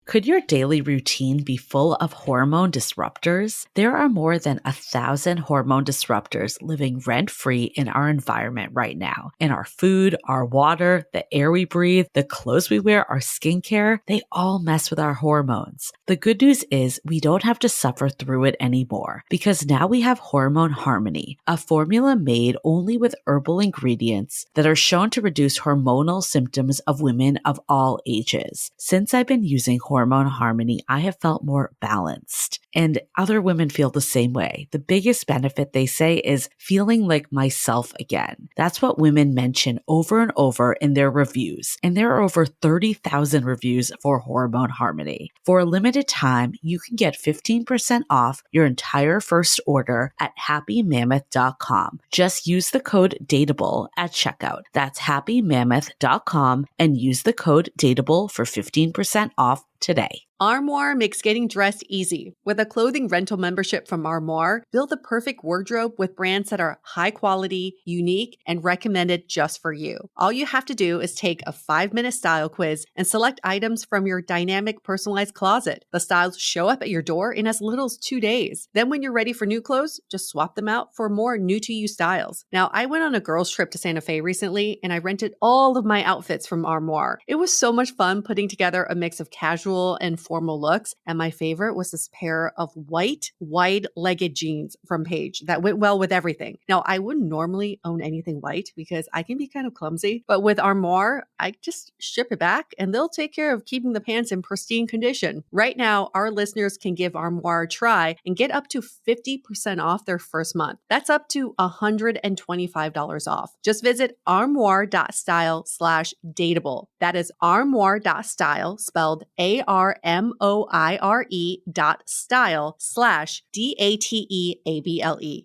Could your daily routine be full of hormone disruptors? There are more than 1,000 hormone disruptors living rent-free in our environment right now. In our food, our water, the air we breathe, the clothes we wear, our skincare, they all mess with our hormones. The good news is we don't have to suffer through it anymore because now we have Hormone Harmony, a formula made only with herbal ingredients that are shown to reduce hormonal symptoms of women of all ages. Since I've been using Hormone Harmony, I have felt more balanced, and other women feel the same way. The biggest benefit, they say, is feeling like myself again. That's what women mention over and over in their reviews, and there are over 30,000 reviews for Hormone Harmony. For a limited time, you can get 15% off your entire first order at happymammoth.com. Just use the code DATEABLE at checkout. That's happymammoth.com and use the code DATEABLE for 15% off today. Armoire makes getting dressed easy. With a clothing rental membership from Armoire, build the perfect wardrobe with brands that are high quality, unique, and recommended just for you. All you have to do is take a 5-minute style quiz and select items from your dynamic personalized closet. The styles show up at your door in as little as 2 days. Then when you're ready for new clothes, just swap them out for more new-to-you styles. Now, I went on a girls' trip to Santa Fe recently, and I rented all of my outfits from Armoire. It was so much fun putting together a mix of casual and formal looks, and my favorite was this pair of white wide-legged jeans from Paige that went well with everything. Now, I wouldn't normally own anything white because I can be kind of clumsy, but with Armoire, I just ship it back and they'll take care of keeping the pants in pristine condition. Right now, our listeners can give Armoire a try and get up to 50% off their first month. That's up to $125 off. Just visit armoire.style/dateable. That is armoire.style, spelled ARMOIRE.style/DATEABLE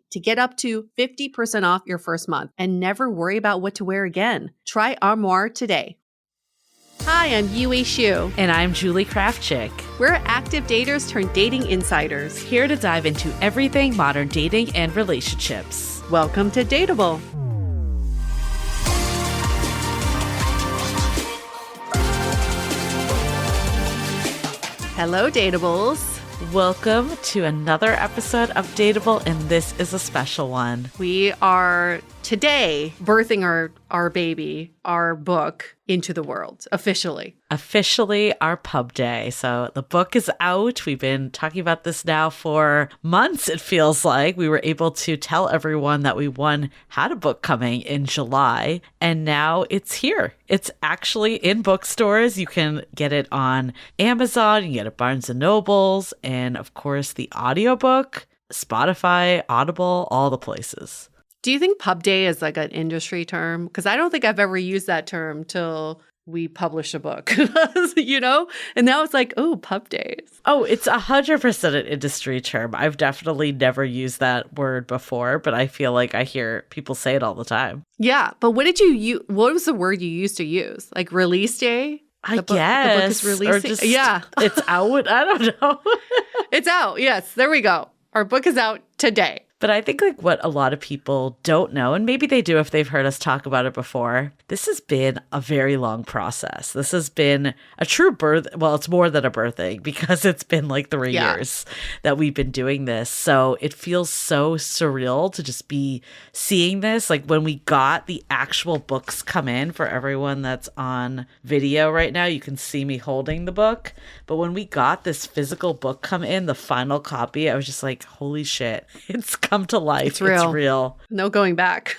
to get up to 50% off your first month and never worry about what to wear again. Try Armoire today. Hi, I'm Yue Xu. And I'm Julie Kraftchick. We're active daters turned dating insiders. Here to dive into everything modern dating and relationships. Welcome to Dateable. Hello, Dateables. Welcome to another episode of Dateable, and this is a special one. We are today birthing our baby, our book, into the world, officially. Officially our pub day. So the book is out. We've been talking about this now for months, it feels like. We were able to tell everyone that we had a book coming in July, and now it's here. It's actually in bookstores. You can get it on Amazon, you can get it at Barnes & Nobles, and of course the audiobook, Spotify, Audible, all the places. Do you think pub day is like an industry term? Because I don't think I've ever used that term till we published a book, you know? And now it's like, oh, pub days. Oh, it's 100% an industry term. I've definitely never used that word before, but I feel like I hear people say it all the time. Yeah. But what was the word you used to use? Like release day? I guess. The book is releasing? Or just, yeah. It's out. I don't know. It's out. Yes. There we go. Our book is out today. But I think like what a lot of people don't know, and maybe they do if they've heard us talk about it before, this has been a very long process. This has been a true birth. Well, it's more than a birthing because it's been like 3 years that we've been doing this. So it feels so surreal to just be seeing this. Like when we got the actual books come in, for everyone that's on video right now, you can see me holding the book. But when we got this physical book come in, the final copy, I was just like, holy shit, it's come to life. It's real. It's real. No going back.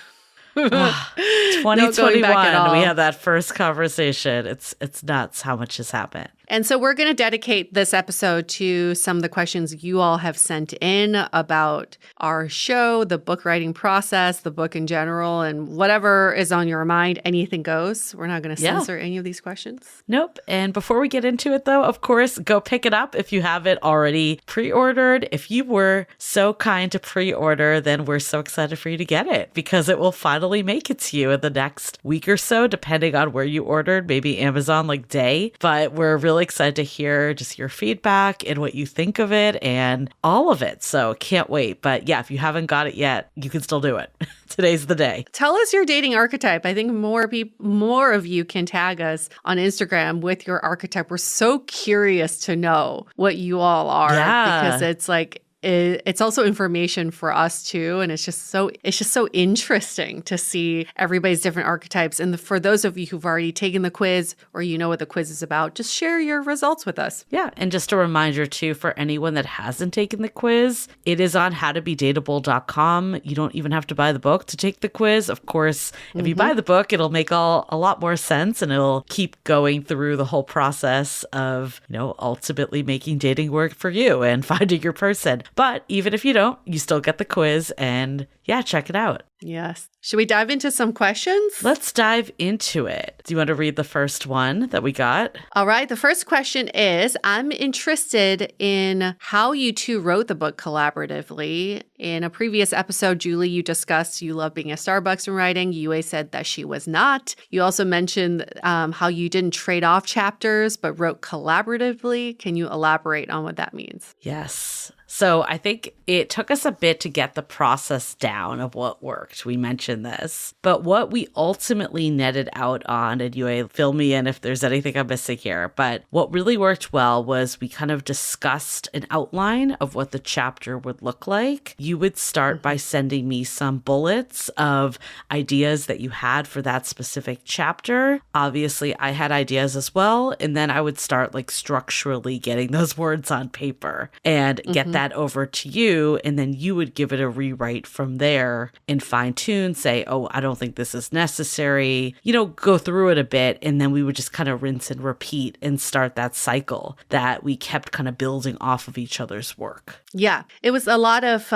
2021, we had that first conversation. It's nuts how much has happened. And so we're going to dedicate this episode to some of the questions you all have sent in about our show, the book writing process, the book in general, and whatever is on your mind. Anything goes. We're not going to censor any of these questions. Nope. And before we get into it, though, of course, go pick it up if you have it already pre-ordered. If you were so kind to pre-order, then we're so excited for you to get it because it will finally make it to you in the next week or so, depending on where you ordered, maybe Amazon like day. But we're really really excited to hear just your feedback and what you think of it and all of it. So can't wait. But yeah, if you haven't got it yet, you can still do it. Today's the day. Tell us your dating archetype. I think more of you can tag us on Instagram with your archetype. We're so curious to know what you all are because it's like, it's also information for us too. And it's just so interesting to see everybody's different archetypes. And for those of you who've already taken the quiz or you know what the quiz is about, just share your results with us. Yeah. And just a reminder too, for anyone that hasn't taken the quiz, it is on howtobedateable.com. You don't even have to buy the book to take the quiz. Of course, if you buy the book, it'll make a lot more sense and it'll keep going through the whole process of, ultimately making dating work for you and finding your person. But even if you don't, you still get the quiz and check it out. Yes. Should we dive into some questions? Let's dive into it. Do you want to read the first one that we got? All right. The first question is, I'm interested in how you two wrote the book collaboratively. In a previous episode, Julie, you discussed you love being at Starbucks and writing. Yue said that she was not. You also mentioned how you didn't trade off chapters, but wrote collaboratively. Can you elaborate on what that means? Yes. So I think it took us a bit to get the process down of what worked. We mentioned this. But what we ultimately netted out on, and Yue, fill me in if there's anything I'm missing here, but what really worked well was we kind of discussed an outline of what the chapter would look like. You would start by sending me some bullets of ideas that you had for that specific chapter. Obviously, I had ideas as well. And then I would start structurally getting those words on paper and get that over to you, and then you would give it a rewrite from there and fine tune, say, oh, I don't think this is necessary, go through it a bit, and then we would just kind of rinse and repeat and start that cycle that we kept kind of building off of each other's work. Yeah, it was a lot of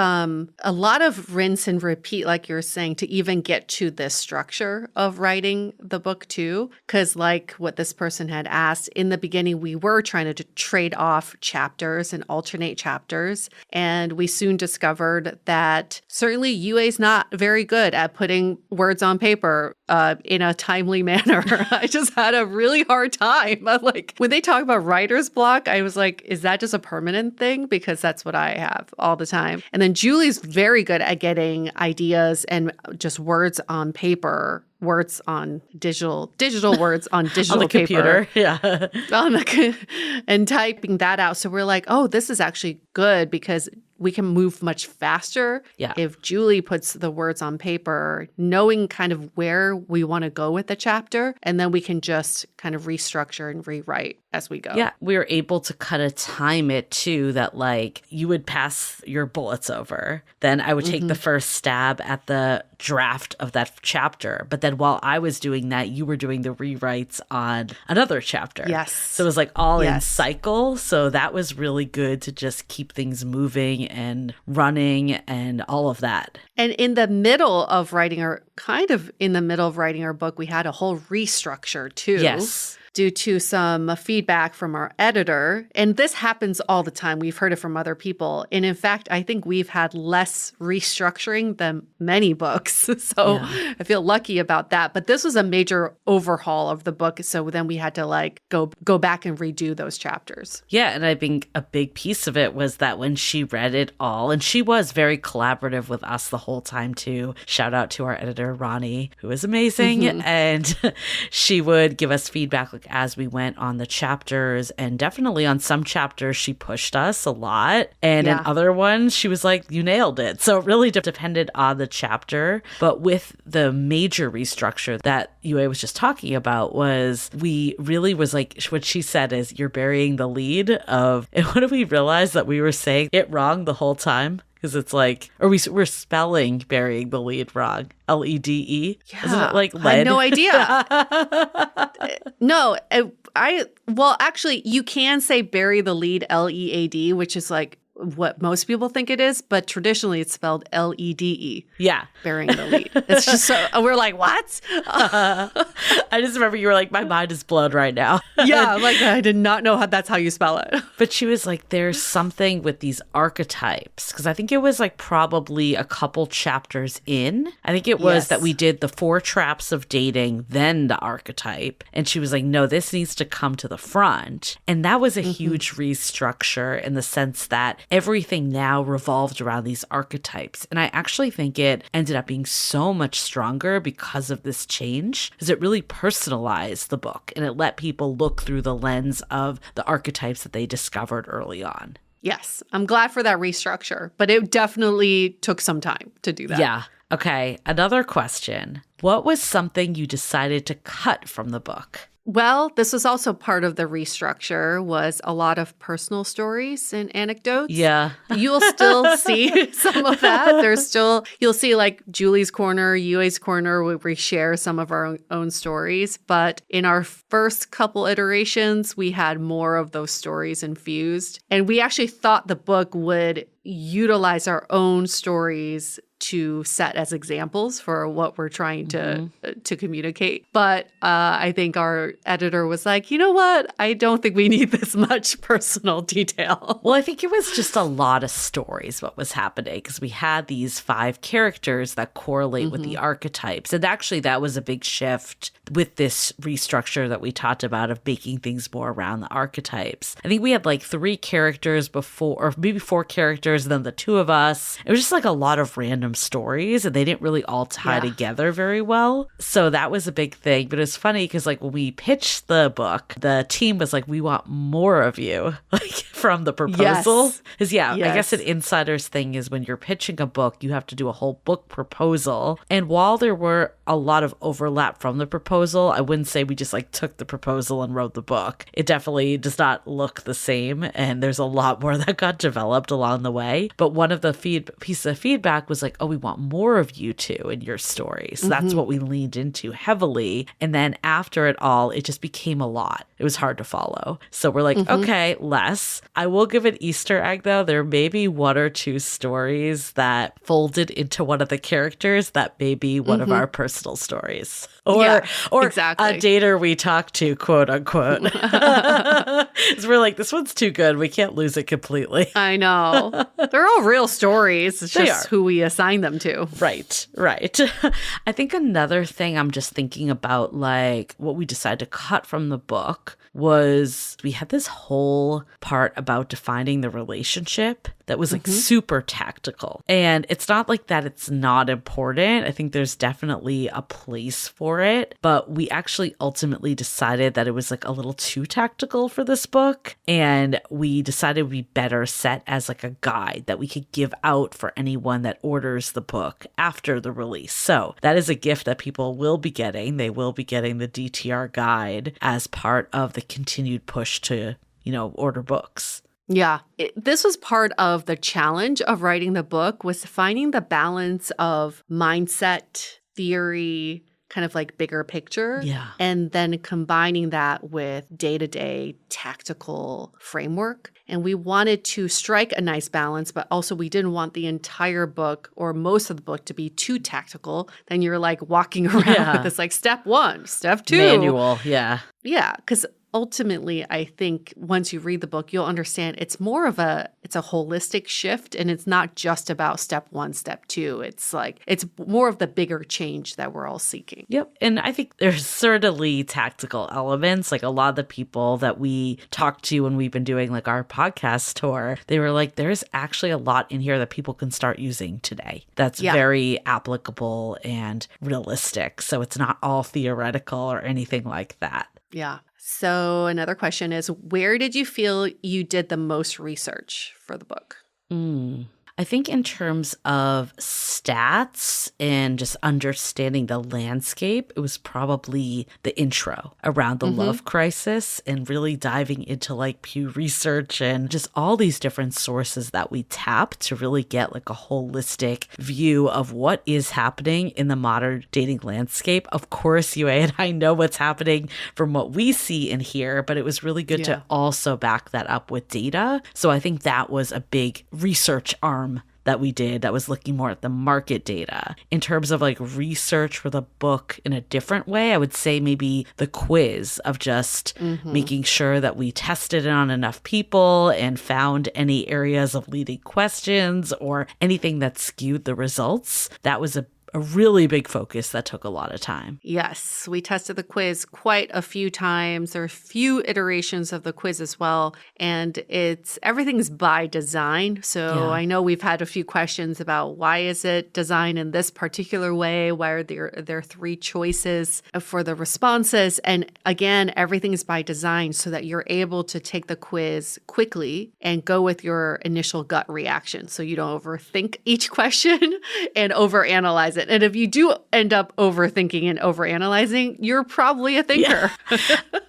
rinse and repeat, like you're saying, to even get to this structure of writing the book too. Because like what this person had asked in the beginning, we were trying to trade off chapters and alternate chapters, and we soon discovered that certainly Yue's not very good at putting words on paper in a timely manner. I just had a really hard time. When they talk about writer's block, I was like, is that just a permanent thing? Because that's what I have all the time. And then Julie's very good at getting ideas and just words on paper, words on digital words on digital on the paper. Computer. Yeah. And typing that out. So we're like, oh, this is actually good because we can move much faster if Julie puts the words on paper, knowing kind of where we want to go with the chapter, and then we can just kind of restructure and rewrite as we go. Yeah, we were able to kind of time it too, that you would pass your bullets over. Then I would take the first stab at the draft of that chapter. But then while I was doing that, you were doing the rewrites on another chapter. Yes. So it was all in cycle. So that was really good to just keep things moving and running and all of that. And in the middle of writing our book, we had a whole restructure too. Yes. Due to some feedback from our editor. And this happens all the time. We've heard it from other people. And in fact, I think we've had less restructuring than many books. So I feel lucky about that. But this was a major overhaul of the book. So then we had to go back and redo those chapters. Yeah. And I think a big piece of it was that when she read it all, and she was very collaborative with us the whole time too. Shout out to our editor, Ronnie, who is amazing. And she would give us feedback as we went on the chapters, and definitely on some chapters she pushed us a lot, and in other ones she was like, you nailed it. So it really depended on the chapter. But with the major restructure that Yue was just talking about, was we really was what she said is, you're burying the lead of, and what did we realize? That we were saying it wrong the whole time. Because it's we're spelling burying the lead wrong. LEDE. Yeah. Isn't it lead? I had no idea. No, actually, you can say bury the lead, LEAD, which is what most people think it is, but traditionally it's spelled LEDE. Yeah. Burying the lead. It's just so, we're like, what? I just remember you were like, my mind is blown right now. Yeah, I did not know that's how you spell it. But she was like, there's something with these archetypes. Because I think it was like probably a couple chapters in. I think it was that we did the 4 traps of dating, then the archetype. And she was like, no, this needs to come to the front. And that was a huge restructure in the sense that everything now revolved around these archetypes. And I actually think it ended up being so much stronger because of this change, because it really personalized the book and it let people look through the lens of the archetypes that they discovered early on. Yes, I'm glad for that restructure, but it definitely took some time to do that. Yeah. Okay, another question. What was something you decided to cut from the book? Well, this was also part of the restructure, was a lot of personal stories and anecdotes. Yeah. You'll still see some of that. You'll see like Julie's Corner, Yue's Corner, where we share some of our own stories. But in our first couple iterations, we had more of those stories infused. And we actually thought the book would utilize our own stories to set as examples for what we're trying to communicate. But I think our editor was like, you know what? I don't think we need this much personal detail. Well, I think it was just a lot of stories what was happening, because we had these 5 characters that correlate with the archetypes. And actually that was a big shift with this restructure that we talked about of making things more around the archetypes. I think we had like 3 characters before, or maybe 4 characters, and then the 2 of us. It was just like a lot of random stories, and they didn't really all tie together very well. So that was a big thing. But it's funny because like when we pitched the book, the team was like, we want more of you, like from the proposal. Because I guess an insider's thing is when you're pitching a book, you have to do a whole book proposal. And while there were a lot of overlap from the proposal, I wouldn't say we just like took the proposal and wrote the book. It definitely does not look the same. And there's a lot more that got developed along the way. But one of the pieces of feedback was like, oh, we want more of you two in your story. So that's what we leaned into heavily. And then after it all, it just became a lot. It was hard to follow. So we're like, okay, less. I will give an Easter egg though. There may be 1 or 2 stories that folded into one of the characters that may be one of our personal stories. Or exactly. A dater we talked to, quote unquote. So we're like, this one's too good. We can't lose it completely. I know. They're all real stories. It's just who we assign them to. Right. I think another thing I'm just thinking about, like what we decided to cut from the book, was we had this whole part about defining the relationship that was like super tactical. And it's not like that it's not important. I think there's definitely a place for it. But we actually ultimately decided that it was like a little too tactical for this book. And we decided it would be better set as like a guide that we could give out for anyone that orders the book after the release. So that is a gift that people will be getting. They will be getting the DTR guide as part of the continued push to, order books. Yeah. This was part of the challenge of writing the book, was finding the balance of mindset, theory, kind of like bigger picture. Yeah. And then combining that with day-to-day tactical framework. And we wanted to strike a nice balance, but also we didn't want the entire book or most of the book to be too tactical. Then you're like walking around with this like step 1, step 2. Manual, yeah. Yeah, because ultimately, I think once you read the book, you'll understand it's a holistic shift, and it's not just about step 1, step 2. It's more of the bigger change that we're all seeking. Yep. And I think there's certainly tactical elements. Like a lot of the people that we talked to when we've been doing like our podcast tour, they were like, there's actually a lot in here that people can start using today. That's very applicable and realistic. So it's not all theoretical or anything like that. Yeah. So another question is, where did you feel you did the most research for the book? I think in terms of stats and just understanding the landscape, it was probably the intro around the love crisis and really diving into like Pew Research and just all these different sources that we tap to really get like a holistic view of what is happening in the modern dating landscape. Of course, Yue and I know what's happening from what we see and hear, but it was really good to also back that up with data. So I think that was a big research arm that we did that was looking more at the market data. In terms of like research for the book in a different way, I would say maybe the quiz of just making sure that we tested it on enough people and found any areas of leading questions or anything that skewed the results. That was a really big focus that took a lot of time. Yes, we tested the quiz quite a few times. There are a few iterations of the quiz as well. And everything's by design. So I know we've had a few questions about why is it designed in this particular way? Why are there three choices for the responses? And again, everything is by design so that you're able to take the quiz quickly and go with your initial gut reaction. So you don't overthink each question and overanalyze it. And if you do end up overthinking and overanalyzing, you're probably a thinker. Yeah.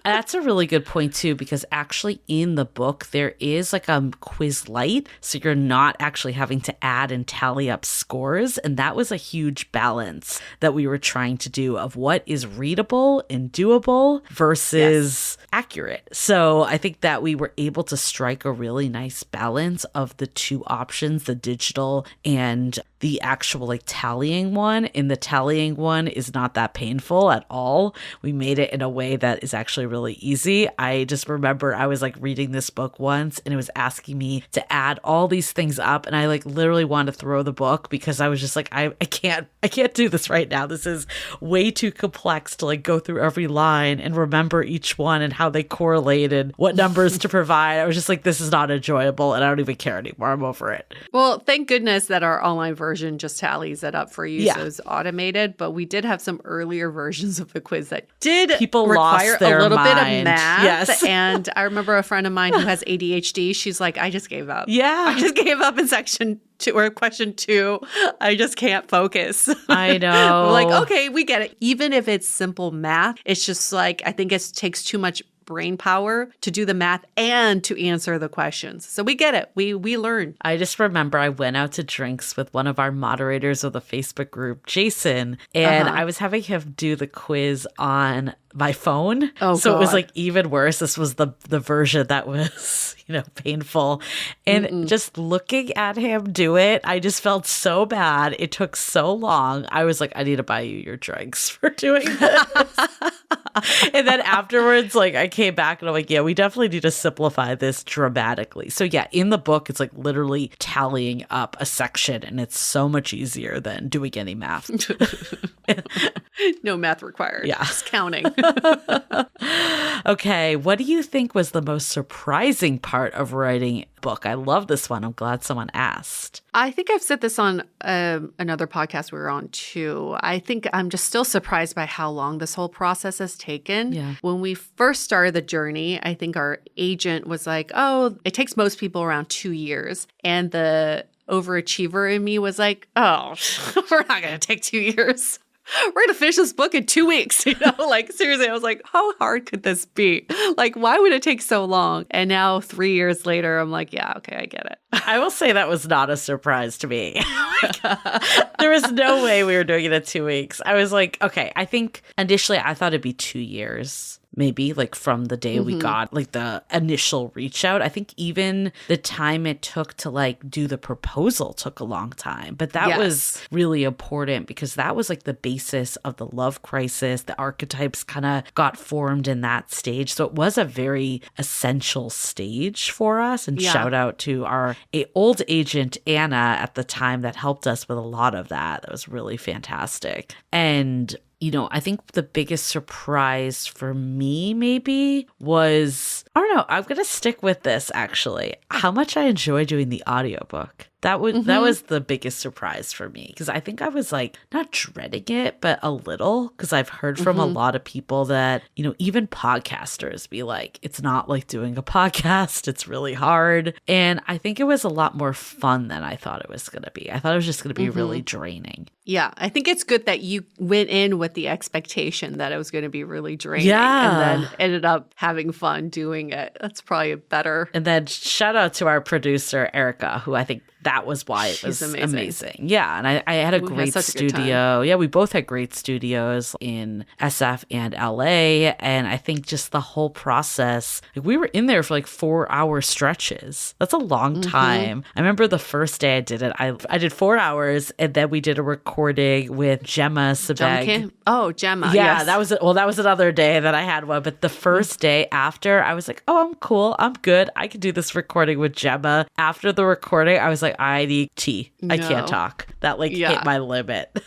That's a really good point too, because actually in the book, there is like a quiz light. So you're not actually having to add and tally up scores. And that was a huge balance that we were trying to do of what is readable and doable versus accurate. So I think that we were able to strike a really nice balance of the two options, the digital and the actual like tallying one. And the tallying one is not that painful at all. We made it in a way that is actually really easy. I just remember I was like reading this book once and it was asking me to add all these things up. And I like literally wanted to throw the book because I was just like, I can't do this right now. This is way too complex to like go through every line and remember each one and how they correlated, what numbers to provide. I was just like, this is not enjoyable and I don't even care anymore. I'm over it. Well, thank goodness that our online version just tallies it up for you. So it's automated. But we did have some earlier versions of the quiz that did require a little bit of math. Yes. And I remember a friend of mine who has ADHD. She's like, I just gave up. Yeah. I just gave up in section 2 or question 2. I just can't focus. I know. We're like, okay, we get it. Even if it's simple math, it's just like, I think it takes too much brain power to do the math and to answer the questions. So we get it. We learn. I just remember I went out to drinks with one of our moderators of the Facebook group, Jason, and I was having him do the quiz on my phone. Oh, so God. It was like even worse. This was the version that was, painful. And just looking at him do it, I just felt so bad. It took so long. I was like, I need to buy you your drinks for doing this. And then afterwards, like I came back and I'm like, yeah, we definitely need to simplify this dramatically. So yeah, in the book, it's like literally tallying up a section and it's so much easier than doing any math. No math required. Yeah. Just counting. Okay. What do you think was the most surprising part of writing a book? I love this one. I'm glad someone asked. I think I've said this on another podcast we were on too. I think I'm just still surprised by how long this whole process has taken. Yeah. When we first started the journey, I think our agent was like, oh, it takes most people around 2 years. And the overachiever in me was like, oh, we're not going to take 2 years. We're going to finish this book in 2 weeks. Like seriously, I was like, how hard could this be? Like, why would it take so long? And now 3 years later, I'm like, yeah, okay, I get it. I will say that was not a surprise to me. There was no way we were doing it in 2 weeks. I was like, okay, I think initially I thought it'd be 2 years. Maybe like from the day we got like the initial reach out. I think even the time it took to like do the proposal took a long time. But that was really important because that was like the basis of the love crisis. The archetypes kind of got formed in that stage. So it was a very essential stage for us. And shout out to our old agent, Anna, at the time that helped us with a lot of that. That was really fantastic. And I think the biggest surprise for me maybe was, I don't know, I'm going to stick with this actually, how much I enjoy doing the audiobook. That was the biggest surprise for me because I think I was like not dreading it, but a little because I've heard from a lot of people that, even podcasters be like, it's not like doing a podcast. It's really hard. And I think it was a lot more fun than I thought it was going to be. I thought it was just going to be really draining. Yeah, I think it's good that you went in with the expectation that it was going to be really draining and then ended up having fun doing it. That's probably better. And then shout out to our producer, Erica, who I think that was why it She's was amazing. amazing. Yeah. And I had a We had great such a good time. studio. Yeah, we both had great studios in SF and LA. And I think just the whole process, like we were in there for like 4-hour stretches. That's a long time. I remember the first day I did it, I did 4 hours, and then we did a recording with Gemma Sebeg. Oh, Gemma. Yeah, Yes. that was another day that I had one. But the first day after, I was like, oh, I'm cool. I'm good. I can do this recording with Gemma. After the recording, I was like, I need tea. I can't talk. That hit my limit.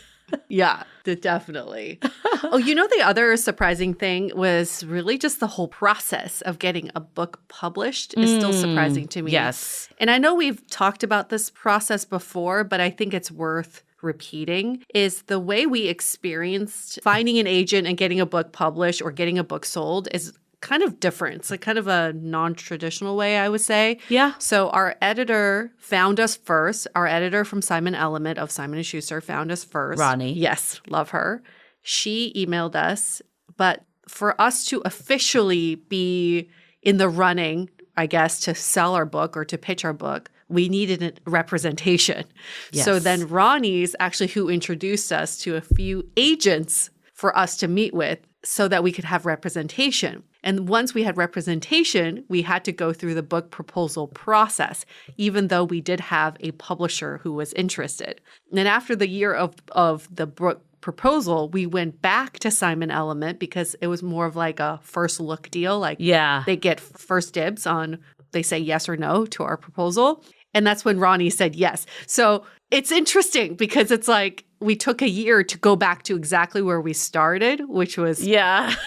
Yeah, definitely. Oh, the other surprising thing was really just the whole process of getting a book published is still surprising to me. Yes. And I know we've talked about this process before, but I think it's worth repeating, is the way we experienced finding an agent and getting a book published or getting a book sold is kind of different. It's kind of a non-traditional way, I would say. Yeah. So our editor found us first. Our editor from Simon Element of Simon & Schuster found us first. Ronnie. Yes, love her. She emailed us, but for us to officially be in the running, I guess, to sell our book or to pitch our book, we needed a representation. Yes. So then Ronnie's actually who introduced us to a few agents for us to meet with so that we could have representation. And once we had representation, we had to go through the book proposal process, even though we did have a publisher who was interested. And then after the year of the book proposal, we went back to Simon Element because it was more of like a first look deal. Like they get first dibs on, they say yes or no to our proposal. And that's when Ronnie said yes. So it's interesting because it's like we took a year to go back to exactly where we started, which was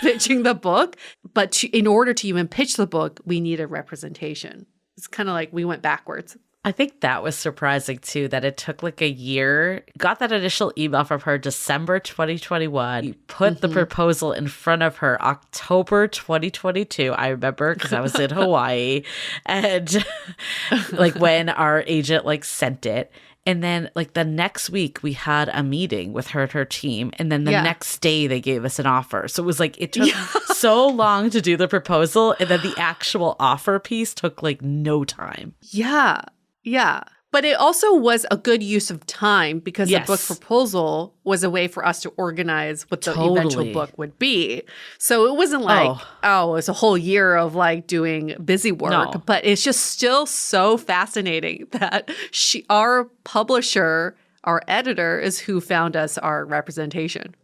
pitching the book. But in order to even pitch the book, we need a representation. It's kind of like we went backwards. I think that was surprising too, that it took like a year. Got that initial email from her December 2021. You put the proposal in front of her October 2022. I remember because I was in Hawaii and like when our agent sent it. And then the next week we had a meeting with her and her team. And then the next day they gave us an offer. So it was it took so long to do the proposal. And then the actual offer piece took no time. Yeah. Yeah. But it also was a good use of time because the book proposal was a way for us to organize what the eventual book would be. So it wasn't it was a whole year of doing busy work. No. But it's just still so fascinating that our publisher, our editor, is who found us our representation.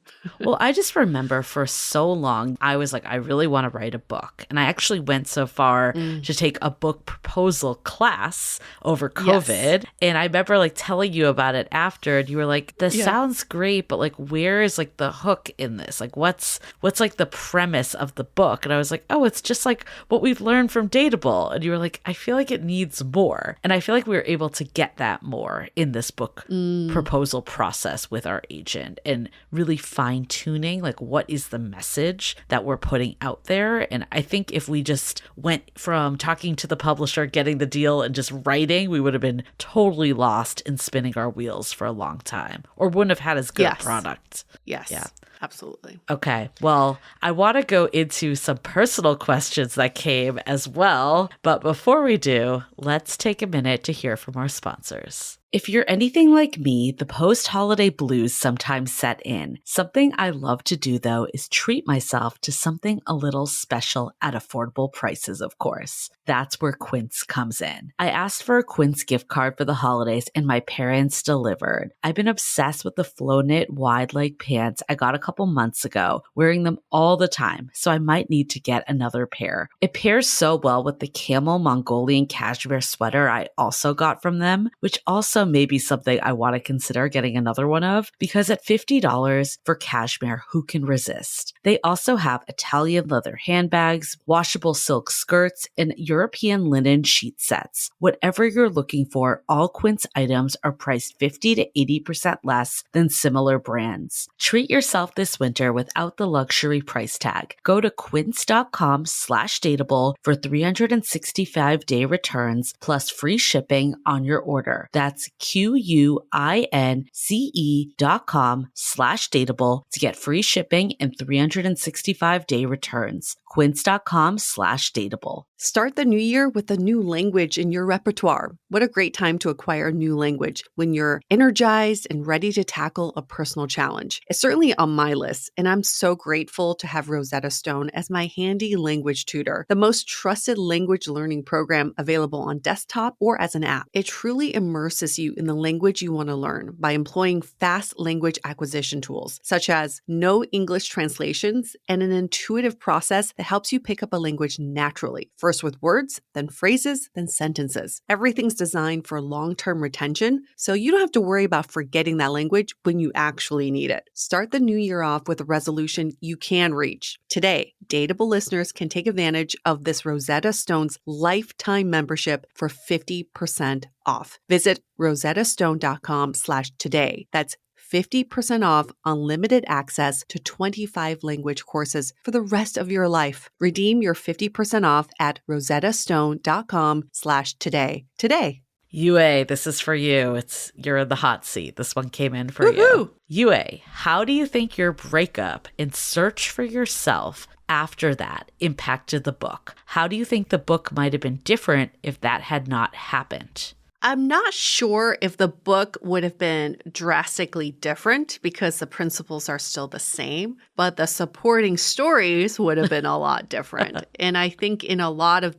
Well, I just remember for so long, I was like, I really want to write a book. And I actually went so far to take a book proposal class over COVID. Yes. And I remember telling you about it after, and you were like, this sounds great, but where is the hook in this? What's the premise of the book? And I was like, oh, it's just what we've learned from Dateable. And you were like, I feel like it needs more. And I feel like we were able to get that more in this book proposal process with our agent and really fine-tuning what is the message that we're putting out there. And I think if we just went from talking to the publisher, getting the deal, and just writing, we would have been totally lost in spinning our wheels for a long time, or wouldn't have had as good a product. Yes. Yeah. Absolutely. Okay. Well, I want to go into some personal questions that came as well. But before we do, let's take a minute to hear from our sponsors. If you're anything like me, the post-holiday blues sometimes set in. Something I love to do, though, is treat myself to something a little special at affordable prices, of course. That's where Quince comes in. I asked for a Quince gift card for the holidays, and my parents delivered. I've been obsessed with the flow knit wide leg pants I got a couple months ago, wearing them all the time, so I might need to get another pair. It pairs so well with the camel Mongolian cashmere sweater I also got from them, which also may be something I want to consider getting another one of, because at $50 for cashmere, who can resist? They also have Italian leather handbags, washable silk skirts, and European linen sheet sets. Whatever you're looking for, all Quince items are priced 50 to 80% less than similar brands. Treat yourself yourself this winter without the luxury price tag. Go to quince.com/dateable for 365-day returns plus free shipping on your order. That's QUINCE.com/dateable to get free shipping and 365-day returns. Quince.com/dateable. Start the new year with a new language in your repertoire. What a great time to acquire a new language when you're energized and ready to tackle a personal challenge. It's certainly on my list, and I'm so grateful to have Rosetta Stone as my handy language tutor, the most trusted language learning program available on desktop or as an app. It truly immerses you in the language you want to learn by employing fast language acquisition tools, such as no English translations and an intuitive process that helps you pick up a language naturally. First with words, then phrases, then sentences. Everything's designed for long-term retention, so you don't have to worry about forgetting that language when you actually need it. Start the new year off with a resolution you can reach. Today, Dateable listeners can take advantage of this Rosetta Stone's lifetime membership for 50% off. Visit rosettastone.com/today. That's 50% off unlimited access to 25 language courses for the rest of your life. Redeem your 50% off at rosettastone.com/today. Today. Yue, this is for you. You're in the hot seat. This one came in for Woohoo! you. Yue, how do you think your breakup and search for yourself after that impacted the book? How do you think the book might have been different if that had not happened? I'm not sure if the book would have been drastically different because the principles are still the same, but the supporting stories would have been a lot different. And I think in a lot of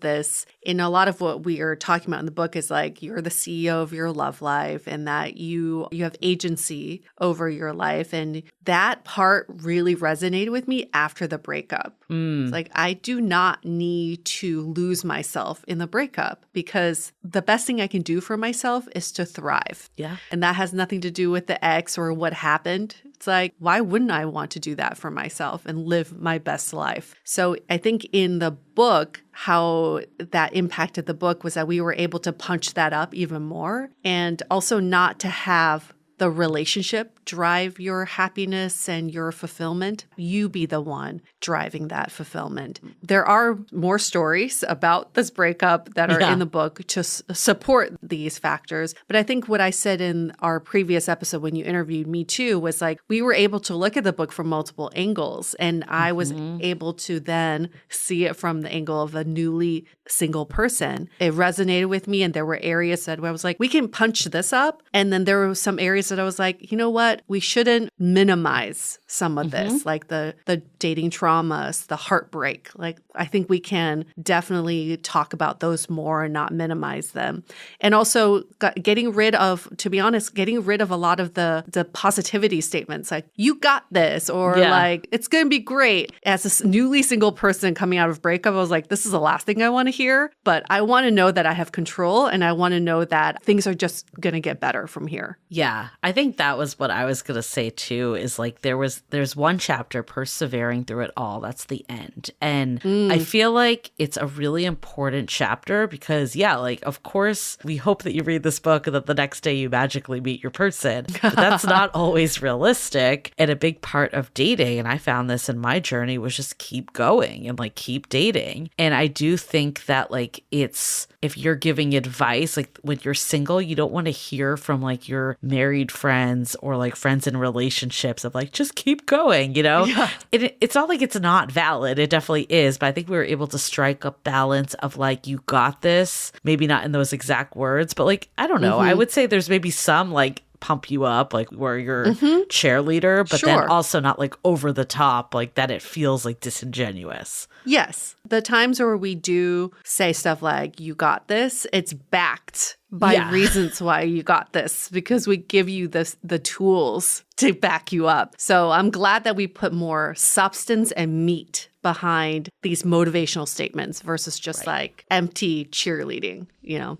what we are talking about in the book is like you're the CEO of your love life and that you have agency over your life. And that part really resonated with me after the breakup. It's like I do not need to lose myself in the breakup because the best thing I can do for myself is to thrive. Yeah. And that has nothing to do with the ex or what happened. It's like, why wouldn't I want to do that for myself and live my best life? So I think in the book, how that impacted the book was that we were able to punch that up even more and also not to have the relationship drive your happiness and your fulfillment. You be the one driving that fulfillment. There are more stories about this breakup that are in the book to support these factors. But I think what I said in our previous episode when you interviewed me too was like, we were able to look at the book from multiple angles. And I was able to then see it from the angle of a newly single person. It resonated with me. And there were areas that where I was like, we can punch this up. And then there were some areas that I was like, you know what? We shouldn't minimize some of this, like the dating traumas, the heartbreak. Like, I think we can definitely talk about those more and not minimize them. And also getting rid of a lot of the positivity statements, like, you got this, or like, it's going to be great. As a newly single person coming out of breakup, I was like, this is the last thing I want to hear, but I want to know that I have control and I want to know that things are just going to get better from here. Yeah, I think that was what I was going to say too, is like there's one chapter, persevering through it all. That's the end. And I feel like it's a really important chapter because, like, of course, we hope that you read this book and that the next day you magically meet your person. But that's not always realistic. And a big part of dating, and I found this in my journey, was just keep going and like keep dating. And I do think that like if you're giving advice, like when you're single, you don't want to hear from like your married friends or like friends in relationships of like, just keep going, you know? Yeah. It's not like it's not valid. It definitely is. But I think we were able to strike a balance of like, you got this, maybe not in those exact words, but like, I don't know. I would say there's maybe some like pump you up, like where you're cheerleader, but then also not like over the top, like that it feels like disingenuous. Yes. The times where we do say stuff like, you got this, it's backed by reasons why you got this, because we give you the tools to back you up. So I'm glad that we put more substance and meat behind these motivational statements versus just like empty cheerleading, you know?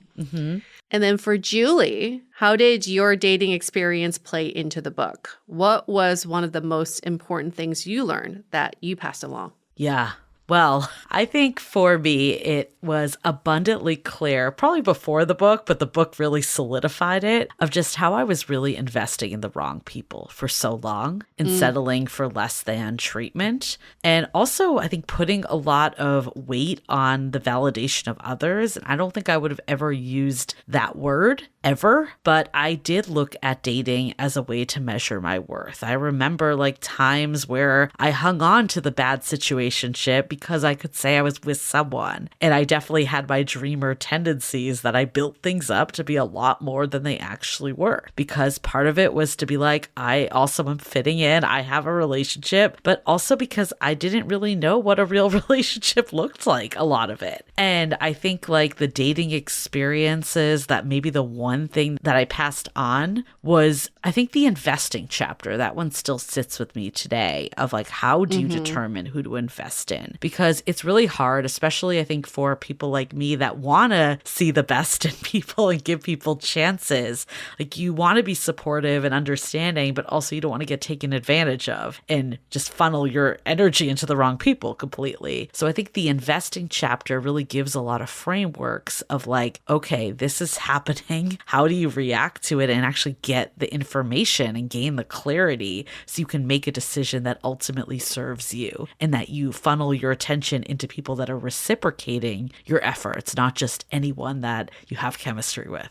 And then for Julie, how did your dating experience play into the book? What was one of the most important things you learned that you passed along? Yeah. Well, I think for me, it was abundantly clear, probably before the book, but the book really solidified it, of just how I was really investing in the wrong people for so long and settling for less than treatment. And also, I think putting a lot of weight on the validation of others. And I don't think I would have ever used that word ever, but I did look at dating as a way to measure my worth. I remember like times where I hung on to the bad situationship because I could say I was with someone. And I definitely had my dreamer tendencies that I built things up to be a lot more than they actually were. Because part of it was to be like, I also am fitting in, I have a relationship, but also because I didn't really know what a real relationship looked like, a lot of it. And I think like the dating experiences, that maybe the one thing that I passed on was, I think, the investing chapter. That one still sits with me today, of like, how do you determine who to invest in? Because it's really hard, especially I think for people like me that want to see the best in people and give people chances. Like, you want to be supportive and understanding, but also you don't want to get taken advantage of and just funnel your energy into the wrong people completely. So I think the investing chapter really gives a lot of frameworks of like, okay, this is happening. How do you react to it and actually get the information and gain the clarity so you can make a decision that ultimately serves you, and that you funnel your attention into people that are reciprocating your efforts, not just anyone that you have chemistry with.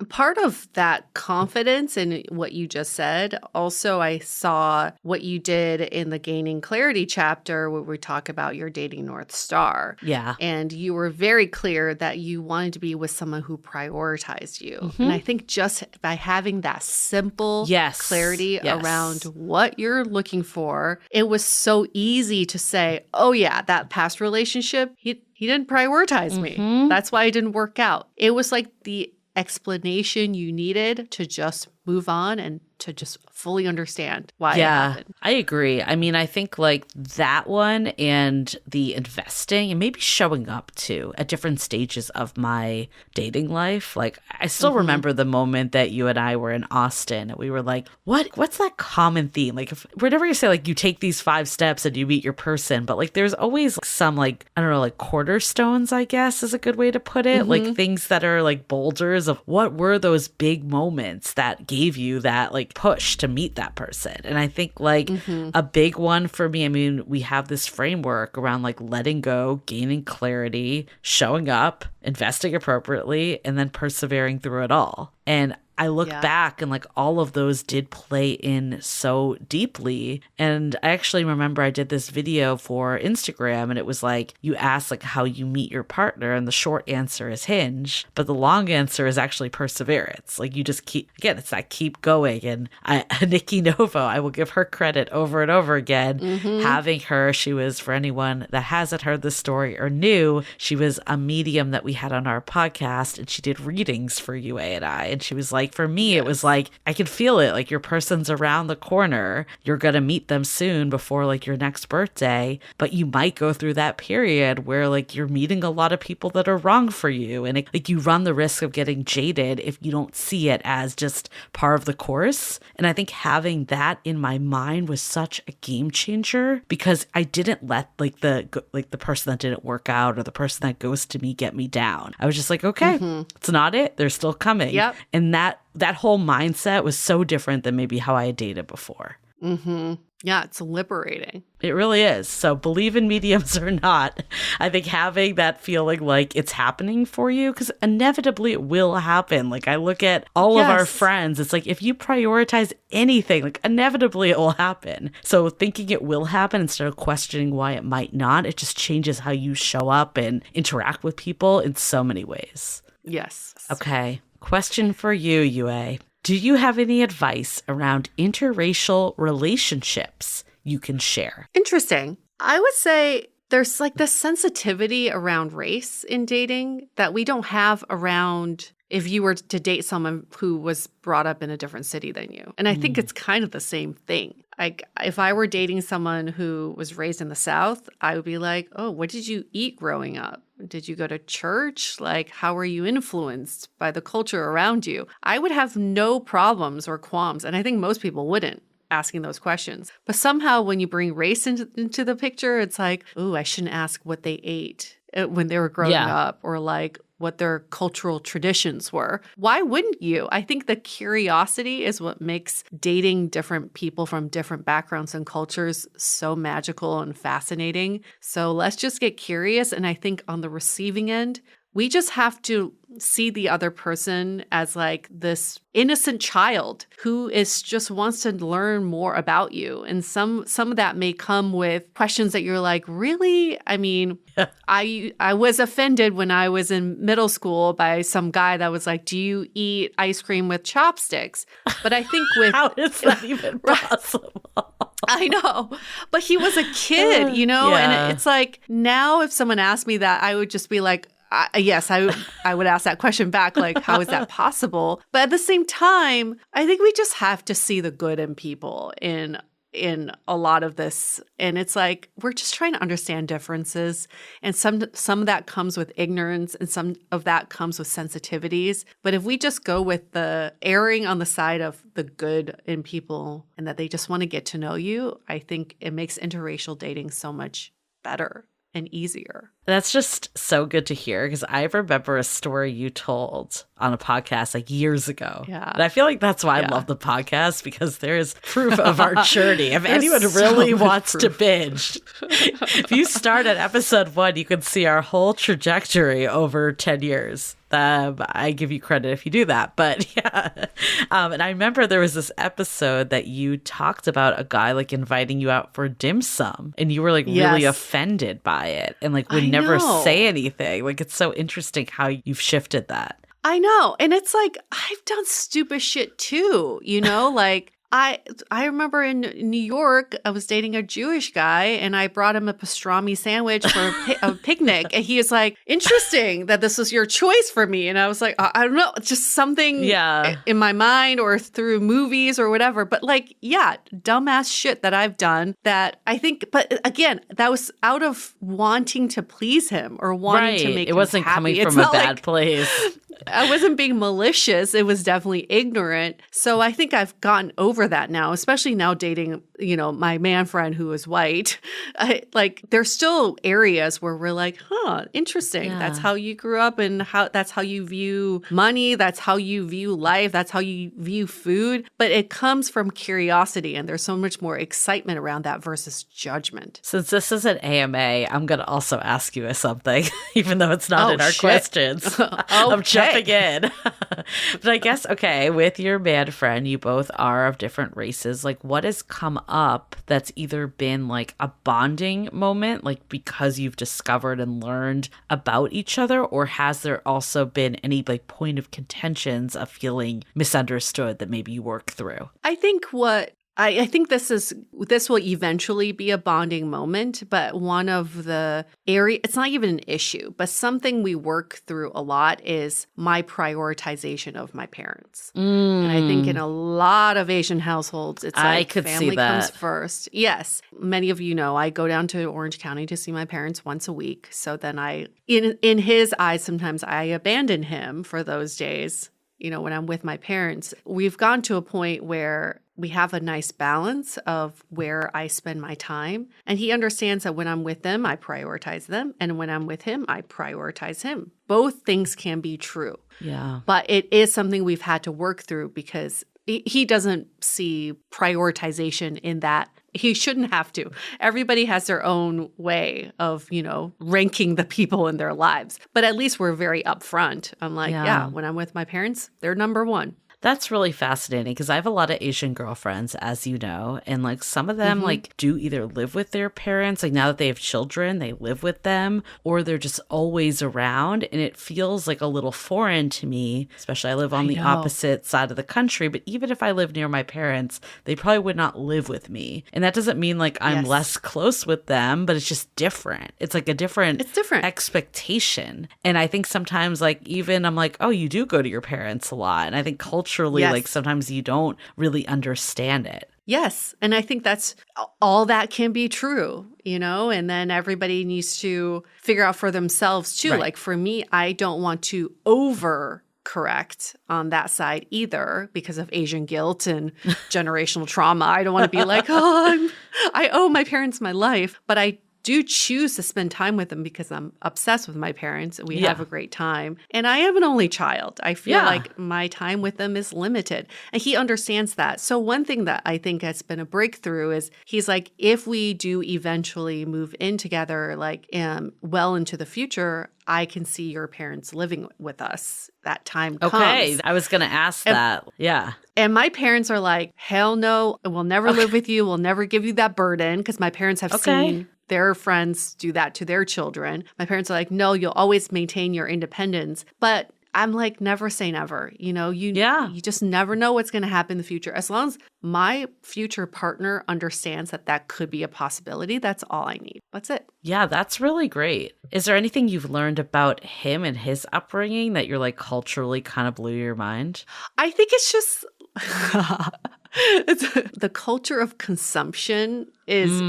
Part of that confidence in what you just said, also I saw what you did in the Gaining Clarity chapter where we talk about your dating North Star. Yeah. And you were very clear that you wanted to be with someone who prioritized you. And I think just by having that simple clarity around what you're looking for, it was so easy to say, oh yeah, that past relationship, he didn't prioritize me. That's why it didn't work out. It was like the explanation you needed to just move on and to just fully understand why it happened. I agree. I mean, I think like that one and the investing and maybe showing up too at different stages of my dating life. Like, I still remember the moment that you and I were in Austin and we were like, what's that common theme? Like, whenever you say like you take these 5 steps and you meet your person, but like there's always some like, I don't know, like cornerstones, I guess is a good way to put it. Like things that are like boulders of what were those big moments that gave you that like push to meet that person. And I think like a big one for me, I mean, we have this framework around like letting go, gaining clarity, showing up, investing appropriately, and then persevering through it all. And I look back and like all of those did play in so deeply. And I actually remember I did this video for Instagram and it was like, you ask like how you meet your partner and the short answer is Hinge, but the long answer is actually perseverance. Like, you just keep, again, it's that keep going. And Nikki Novo, I will give her credit over and over again. Having her, she was, for anyone that hasn't heard the story or knew, she was a medium that we had on our podcast and she did readings for UA and I. And she was like, for me, it was like, I could feel it. Like, your person's around the corner. You're going to meet them soon before like your next birthday. But you might go through that period where like you're meeting a lot of people that are wrong for you. And like you run the risk of getting jaded if you don't see it as just part of the course. And I think having that in my mind was such a game changer because I didn't let like the person that didn't work out or the person that ghosted me get me down. I was just like, okay, it's not it. They're still coming. And that whole mindset was so different than maybe how I had dated before. Yeah, it's liberating. It really is. So believe in mediums or not, I think having that feeling like it's happening for you, because inevitably it will happen. Like, I look at all of our friends, it's like if you prioritize anything, like inevitably it will happen. So thinking it will happen instead of questioning why it might not, it just changes how you show up and interact with people in so many ways. Yes. Okay. Question for you, Yue. Do you have any advice around interracial relationships you can share? Interesting. I would say there's like this sensitivity around race in dating that we don't have around if you were to date someone who was brought up in a different city than you. And I think it's kind of the same thing. Like, if I were dating someone who was raised in the South, I would be like, oh, what did you eat growing up? Did you go to church? Like, how were you influenced by the culture around you? I would have no problems or qualms, and I think most people wouldn't, asking those questions. But somehow when you bring race into the picture, it's like, ooh, I shouldn't ask what they ate when they were growing up, or like what their cultural traditions were. Why wouldn't you? I think the curiosity is what makes dating different people from different backgrounds and cultures so magical and fascinating. So let's just get curious. And I think on the receiving end, we just have to see the other person as like this innocent child who is just wants to learn more about you. And some of that may come with questions that you're like, really? I mean, I was offended when I was in middle school by some guy that was like, do you eat ice cream with chopsticks? But I think with how is that even possible? I know, but he was a kid, you know, and it's like now if someone asked me that, I would just be like, yes, I would ask that question back, like, how is that possible? But at the same time, I think we just have to see the good in people in a lot of this. And it's like, we're just trying to understand differences. And some of that comes with ignorance and some of that comes with sensitivities. But if we just go with the erring on the side of the good in people and that they just want to get to know you, I think it makes interracial dating so much better and easier. That's just so good to hear, because I remember a story you told on a podcast like years ago. Yeah. And I feel like that's why I love the podcast, because there is proof of our journey. If anyone really wants to binge, if you start at episode 1, you can see our whole trajectory over 10 years. I give you credit if you do that. But yeah. And I remember there was this episode that you talked about a guy like inviting you out for dim sum, and you were like really offended by it and like would never say anything. Like, it's so interesting how you've shifted that. I know. And it's like, I've done stupid shit too, you know, like I remember in New York, I was dating a Jewish guy and I brought him a pastrami sandwich for a picnic. And he was like, interesting that this was your choice for me. And I was like, I don't know, it's just something in my mind or through movies or whatever. But like, yeah, dumbass shit that I've done that I think, but again, that was out of wanting to please him or wanting to make him happy. It wasn't coming from a bad place. I wasn't being malicious. It was definitely ignorant. So I think I've gotten over that now, especially now dating, you know, my man friend who is white. Like, there's still areas where we're like, interesting. Yeah. That's how you grew up and that's how you view money. That's how you view life. That's how you view food. But it comes from curiosity, and there's so much more excitement around that versus judgment. Since this is an AMA, I'm going to also ask you something, even though it's not in our questions. I'm jumping in. But I guess, okay, with your man friend, you both are of different races. Like, what has come up that's either been like a bonding moment, like because you've discovered and learned about each other, or has there also been any like point of contentions of feeling misunderstood that maybe you work through? I think I think this will eventually be a bonding moment, but one of the it's not even an issue, but something we work through a lot is my prioritization of my parents. And I think in a lot of Asian households, it's like family comes first. Yes. Many of you know, I go down to Orange County to see my parents once a week. So then in his eyes, sometimes I abandon him for those days. You know, when I'm with my parents, we've gone to a point where we have a nice balance of where I spend my time. And he understands that when I'm with them, I prioritize them. And when I'm with him, I prioritize him. Both things can be true. Yeah. But it is something we've had to work through because he doesn't see prioritization in that. He shouldn't have to. Everybody has their own way of, you know, ranking the people in their lives. But at least we're very upfront. I'm like, yeah, when I'm with my parents, they're number one. That's really fascinating because I have a lot of Asian girlfriends, as you know, and like some of them like do either live with their parents, like now that they have children, they live with them, or they're just always around. And it feels like a little foreign to me, especially I live on the opposite side of the country. But even if I live near my parents, they probably would not live with me. And that doesn't mean like I'm less close with them, but it's just different. It's like a different expectation. And I think sometimes like even I'm like, oh, you do go to your parents a lot. And I think culturally, like sometimes you don't really understand it. Yes. And I think that's all that can be true, you know, and then everybody needs to figure out for themselves too. Right. Like for me, I don't want to over correct on that side either because of Asian guilt and generational trauma. I don't want to be like, I owe my parents my life, but I do choose to spend time with them because I'm obsessed with my parents and we have a great time. And I am an only child. I feel like my time with them is limited. And he understands that. So one thing that I think has been a breakthrough is he's like, if we do eventually move in together, like well into the future, I can see your parents living with us. That time comes. Okay, I was going to ask that. Yeah. And my parents are like, hell no, we'll never live with you. We'll never give you that burden because my parents have seen their friends do that to their children. My parents are like, no, you'll always maintain your independence. But I'm like, never say never. You know, you just never know what's going to happen in the future. As long as my future partner understands that that could be a possibility, that's all I need. That's it. Yeah, that's really great. Is there anything you've learned about him and his upbringing that you're like culturally kind of blew your mind? I think it's just the culture of consumption is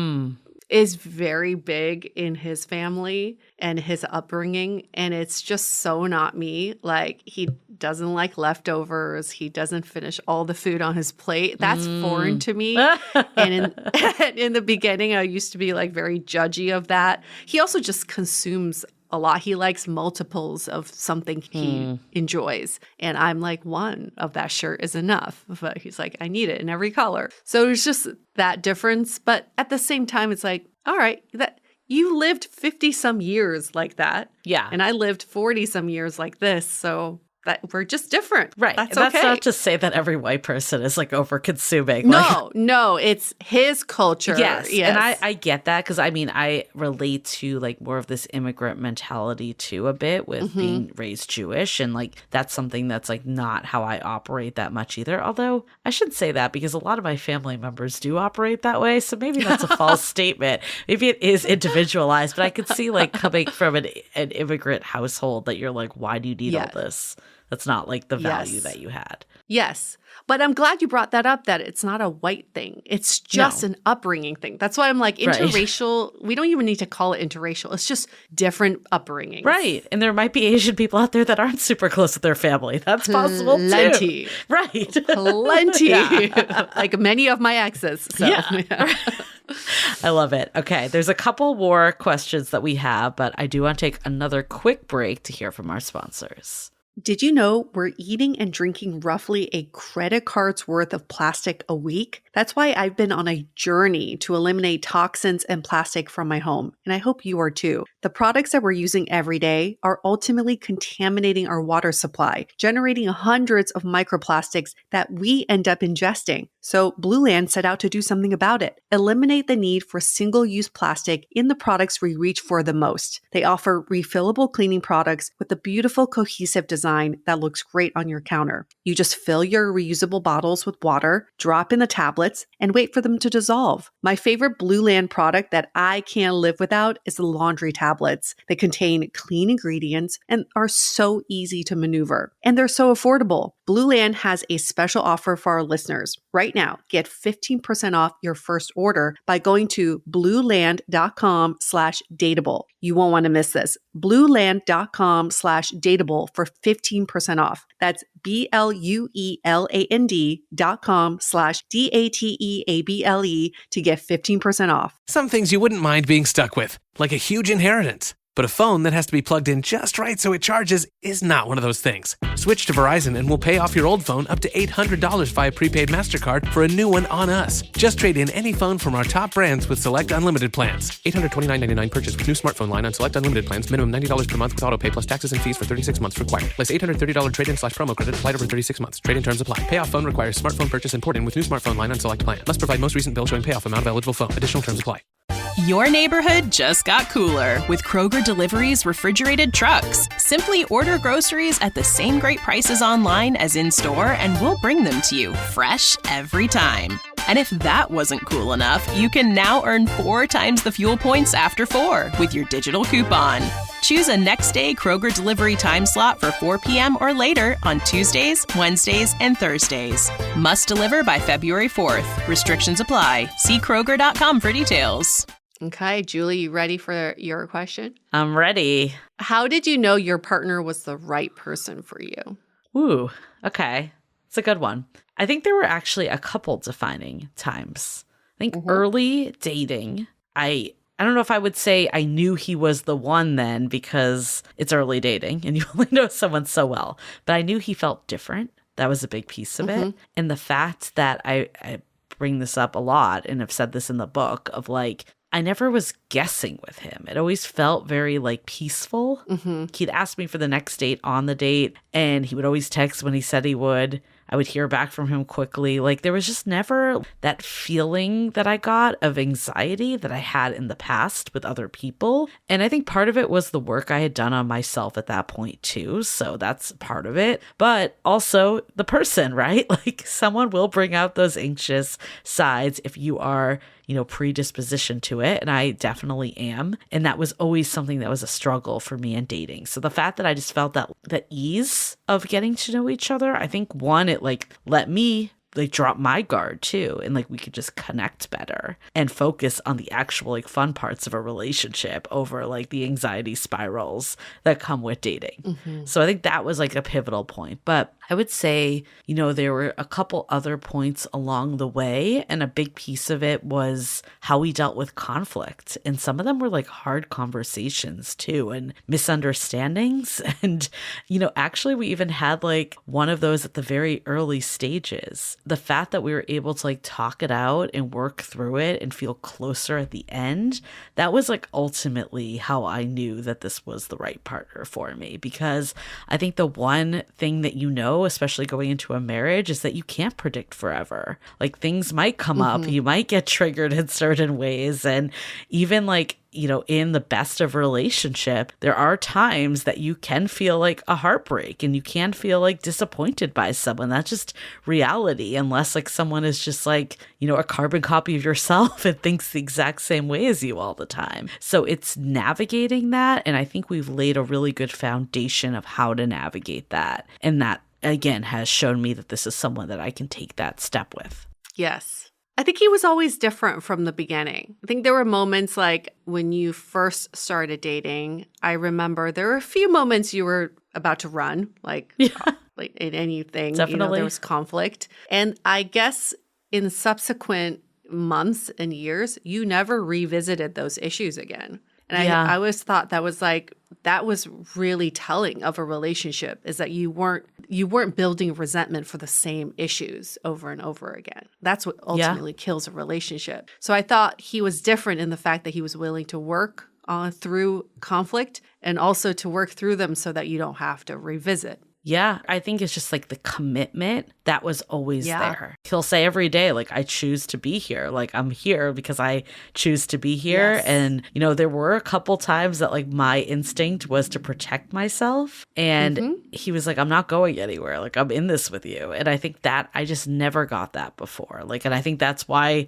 very big in his family and his upbringing. And it's just so not me. Like, he doesn't like leftovers. He doesn't finish all the food on his plate. That's foreign to me. And in the beginning, I used to be like very judgy of that. He also just consumes a lot. He likes multiples of something he enjoys. And I'm like, one of that shirt is enough. But he's like, I need it in every color. So it's just that difference. But at the same time, it's like, all right, that you lived 50 some years like that. Yeah. And I lived 40 some years like this. So that we're just different. Right. That's That's okay. not to say that every white person is like over consuming. No, it's his culture. Yes. And I get that because I mean, I relate to like more of this immigrant mentality too a bit with being raised Jewish. And like, that's something that's like not how I operate that much either. Although I should say that because a lot of my family members do operate that way. So maybe that's a false statement. Maybe it is individualized, but I could see like coming from an immigrant household that you're like, why do you need all this? That's not like the value that you had. Yes. But I'm glad you brought that up, that it's not a white thing. It's just an upbringing thing. That's why I'm like, interracial, we don't even need to call it interracial. It's just different upbringings. Right. And there might be Asian people out there that aren't super close with their family. That's possible Plenty. too. Right. Plenty. Like many of my exes. So. Yeah. I love it. Okay. There's a couple more questions that we have, but I do want to take another quick break to hear from our sponsors. Did you know we're eating and drinking roughly a credit card's worth of plastic a week? That's why I've been on a journey to eliminate toxins and plastic from my home, and I hope you are too. The products that we're using every day are ultimately contaminating our water supply, generating hundreds of microplastics that we end up ingesting. So Blue Land set out to do something about it. Eliminate the need for single-use plastic in the products we reach for the most. They offer refillable cleaning products with a beautiful cohesive design that looks great on your counter. You just fill your reusable bottles with water, drop in the tablets, and wait for them to dissolve. My favorite Blue Land product that I can't live without is the laundry tablets. They contain clean ingredients and are so easy to maneuver. And they're so affordable. Blue Land has a special offer for our listeners. Right now, get 15% off your first order by going to blueland.com/dateable. You won't want to miss this. blueland.com/dateable for 15% off. That's BLUELAND.com/DATEABLE to get 15% off. Some things you wouldn't mind being stuck with, like a huge inheritance. But a phone that has to be plugged in just right so it charges is not one of those things. Switch to Verizon and we'll pay off your old phone up to $800 via prepaid MasterCard for a new one on us. Just trade in any phone from our top brands with select unlimited plans. $829.99 purchase with new smartphone line on select unlimited plans. Minimum $90 per month with autopay plus taxes and fees for 36 months required. Less $830 trade-in/promo credit applied over 36 months. Trade-in terms apply. Payoff phone requires smartphone purchase and port-in with new smartphone line on select plan. Must provide most recent bill showing payoff amount of eligible phone. Additional terms apply. Your neighborhood just got cooler with Kroger Delivery's refrigerated trucks. Simply order groceries at the same great prices online as in-store, and we'll bring them to you fresh every time. And if that wasn't cool enough, you can now earn 4 times the fuel points after 4 with your digital coupon. Choose a next-day Kroger delivery time slot for 4 p.m. or later on Tuesdays, Wednesdays, and Thursdays. Must deliver by February 4th. Restrictions apply. See Kroger.com for details. Okay, Julie, you ready for your question? I'm ready. How did you know your partner was the right person for you? Ooh, okay. It's a good one. I think there were actually a couple defining times. I think early dating, I don't know if I would say I knew he was the one then because it's early dating and you only know someone so well, but I knew he felt different. That was a big piece of it. And the fact that I bring this up a lot and have said this in the book of like, I never was guessing with him. It always felt very like peaceful. He'd ask me for the next date on the date and he would always text when he said he would. I would hear back from him quickly. Like there was just never that feeling that I got of anxiety that I had in the past with other people. And I think part of it was the work I had done on myself at that point too. So that's part of it. But also the person, right? Like someone will bring out those anxious sides if you are, predisposition to it. And I definitely am. And that was always something that was a struggle for me in dating. So the fact that I just felt that the ease of getting to know each other, I think one, it like let me like drop my guard too. And like we could just connect better and focus on the actual like fun parts of a relationship over like the anxiety spirals that come with dating. So I think that was like a pivotal point. But I would say, there were a couple other points along the way, and a big piece of it was how we dealt with conflict. And some of them were like hard conversations too, and misunderstandings. And, actually we even had like one of those at the very early stages. The fact that we were able to like talk it out and work through it and feel closer at the end, that was like ultimately how I knew that this was the right partner for me. Because I think the one thing that especially going into a marriage, is that you can't predict forever. Like things might come up, you might get triggered in certain ways. And even like, in the best of relationship, there are times that you can feel like a heartbreak and you can feel like disappointed by someone. That's just reality, unless like someone is just like, a carbon copy of yourself and thinks the exact same way as you all the time. So it's navigating that. And I think we've laid a really good foundation of how to navigate that. And that again has shown me that this is someone that I can take that step with. Yes. I think he was always different from the beginning. I think there were moments like when you first started dating, I remember there were a few moments you were about to run, like in anything, Definitely. There was conflict. And I guess in subsequent months and years, you never revisited those issues again. And I always thought that was really telling of a relationship, is that you weren't building resentment for the same issues over and over again. That's what ultimately kills a relationship. So I thought he was different in the fact that he was willing to work through conflict and also to work through them so that you don't have to revisit. Yeah, I think it's just like the commitment that was always there. He'll say every day, like, I choose to be here. Like, I'm here because I choose to be here. Yes. And, there were a couple times that like my instinct was to protect myself. And he was like, I'm not going anywhere. Like, I'm in this with you. And I think that I just never got that before. Like, and I think that's why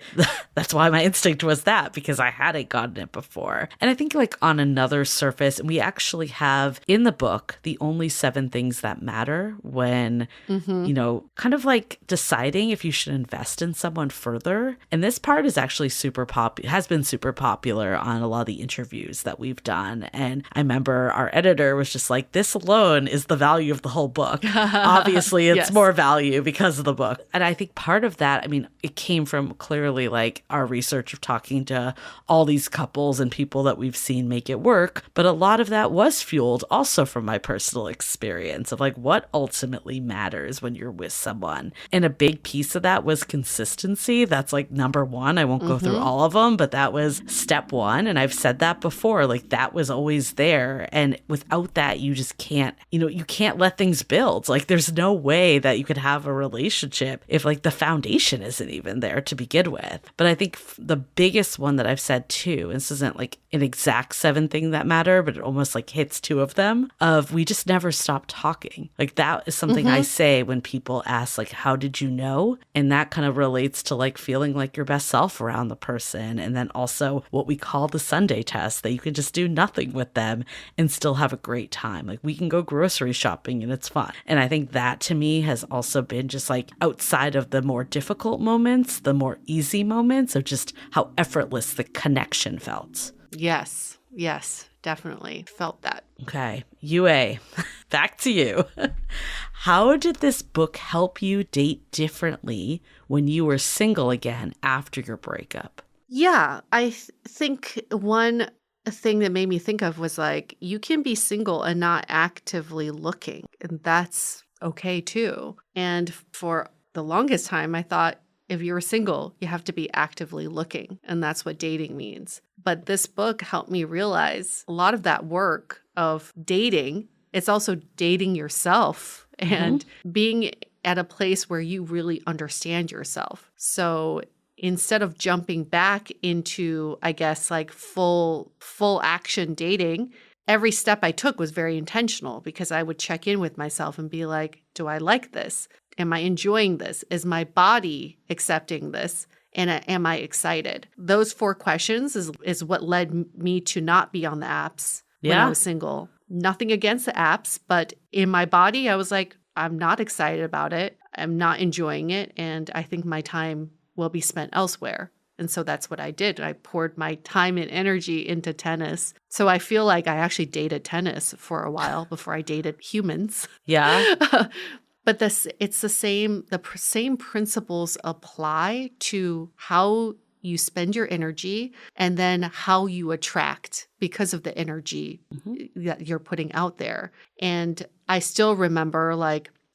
my instinct was that, because I hadn't gotten it before. And I think like on another surface, we actually have in the book, the only 7 things that matter when, kind of like deciding if you should invest in someone further. And this part is actually has been super popular on a lot of the interviews that we've done. And I remember our editor was just like, this alone is the value of the whole book. Obviously, it's more value because of the book. And I think part of that, it came from clearly like our research of talking to all these couples and people that we've seen make it work. But a lot of that was fueled also from my personal experience of like what ultimately matters when you're with someone. And a big piece of that was consistency. That's like number one. I won't go through all of them, but that was step one. And I've said that before, like that was always there. And without that, you just can't, you can't let things build. Like there's no way that you could have a relationship if like the foundation isn't even there to begin with. But I think the biggest one that I've said too, and this isn't like an exact 7 thing that matter, but it almost like hits 2 of them, of we just never stop talking. Like that is something I say when people ask like, how did you know? And that kind of relates to like feeling like your best self around the person. And then also what we call the Sunday test, that you can just do nothing with them and still have a great time. Like we can go grocery shopping and it's fun. And I think that to me has also been just like outside of the more difficult moments, the more easy moments of just how effortless the connection felt. Yes. definitely felt that. Okay. UA, back to you. How did this book help you date differently when you were single again after your breakup? Yeah, I think one thing that made me think of was like, you can be single and not actively looking, and that's okay too. And for the longest time, I thought if you're single, you have to be actively looking, and that's what dating means. But this book helped me realize a lot of that work of dating, it's also dating yourself and being at a place where you really understand yourself. So instead of jumping back into, I guess, like full action dating, every step I took was very intentional because I would check in with myself and be like, do I like this? Am I enjoying this? Is my body accepting this? And am I excited? Those 4 questions is what led me to not be on the apps when I was single. Nothing against the apps, but in my body, I was like, I'm not excited about it. I'm not enjoying it. And I think my time will be spent elsewhere. And so that's what I did. I poured my time and energy into tennis. So I feel like I actually dated tennis for a while before I dated humans. Yeah. But it's the same principles apply to how you spend your energy and then how you attract because of the energy that you're putting out there. And I still remember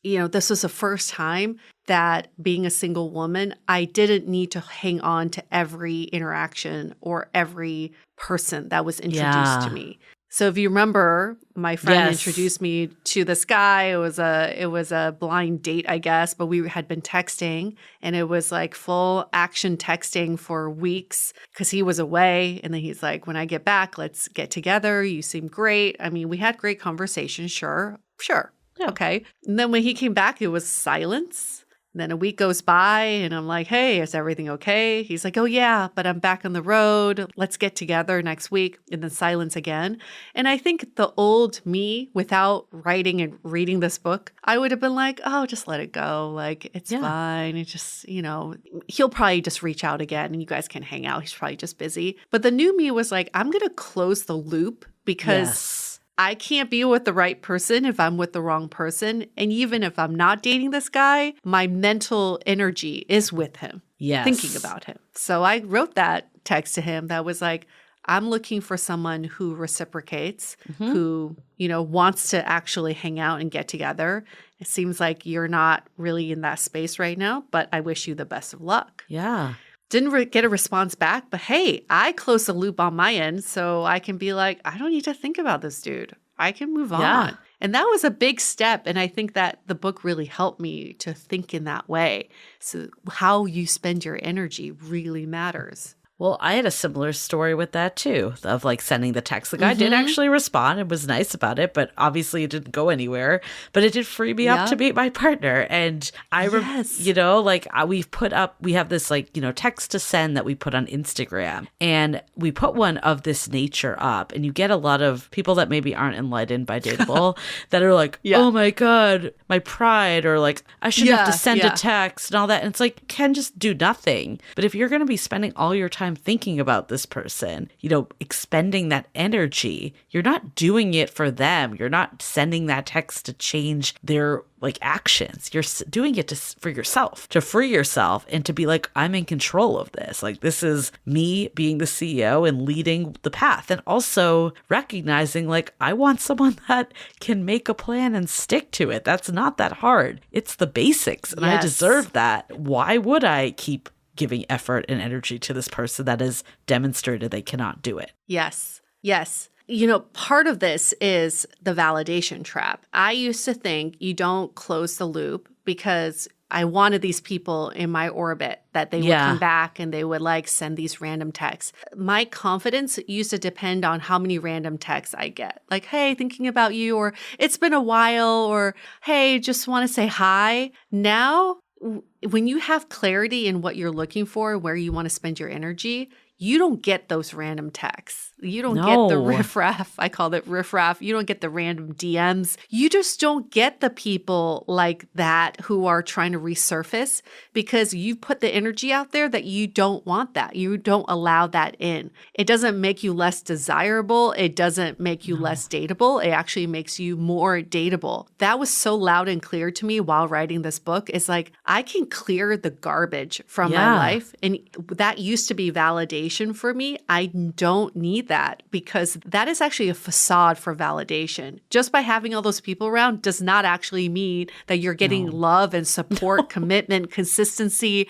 this was the first time that being a single woman, I didn't need to hang on to every interaction or every person that was introduced to me. So if you remember, my friend introduced me to this guy. It was a blind date, I guess, but we had been texting, and it was like full action texting for weeks because he was away. And then he's like, when I get back, let's get together. You seem great. I mean, we had great conversations. Sure. Yeah. Okay. And then when he came back, it was silence. And then a week goes by and I'm like, hey, is everything okay? He's like, oh yeah, but I'm back on the road. Let's get together next week. And then silence again. And I think the old me, without writing and reading this book, I would have been like, oh, just let it go. Like, it's fine. It just, he'll probably just reach out again and you guys can hang out. He's probably just busy. But the new me was like, I'm going to close the loop because I can't be with the right person if I'm with the wrong person. And even if I'm not dating this guy, my mental energy is with him, thinking about him. So I wrote that text to him that was like, I'm looking for someone who reciprocates, who, wants to actually hang out and get together. It seems like you're not really in that space right now, but I wish you the best of luck. Yeah. Didn't get a response back, but hey, I closed the loop on my end so I can be like, I don't need to think about this dude. I can move on. And that was a big step. And I think that the book really helped me to think in that way. So how you spend your energy really matters. Well, I had a similar story with that too, of like sending the text. The guy did actually respond and was nice about it, but obviously it didn't go anywhere. But it did free me up to meet my partner. And I, we have this text to send that we put on Instagram. And we put one of this nature up. And you get a lot of people that maybe aren't enlightened by Dateable that are like, oh my God, my pride, or like, I shouldn't have to send a text and all that. And it's like, can just do nothing. But if you're going to be spending all your time thinking about this person, expending that energy, you're not doing it for them. You're not sending that text to change their actions. You're doing it for yourself, to free yourself and to be like, I'm in control of this. Like, this is me being the CEO and leading the path. And also recognizing I want someone that can make a plan and stick to it. That's not that hard. It's the basics. And I deserve that. Why would I keep giving effort and energy to this person that has demonstrated they cannot do it? Yes. Part of this is the validation trap. I used to think you don't close the loop because I wanted these people in my orbit that they would come back and they would send these random texts. My confidence used to depend on how many random texts I get. Like, hey, thinking about you, or it's been a while, or hey, just want to say hi. Now, when you have clarity in what you're looking for, where you want to spend your energy, you don't get those random texts. You don't get the No. riffraff. I call it riffraff. You don't get the random DMs. You just don't get the people like that who are trying to resurface because you put the energy out there that you don't want that. You don't allow that in. It doesn't make you less desirable. It doesn't make you less dateable. It actually makes you more dateable. That was so loud and clear to me while writing this book. It's like, I can clear the garbage from my life. And that used to be validation for me. I don't need that because that is actually a facade for validation. Just by having all those people around does not actually mean that you're getting love and support, commitment, consistency,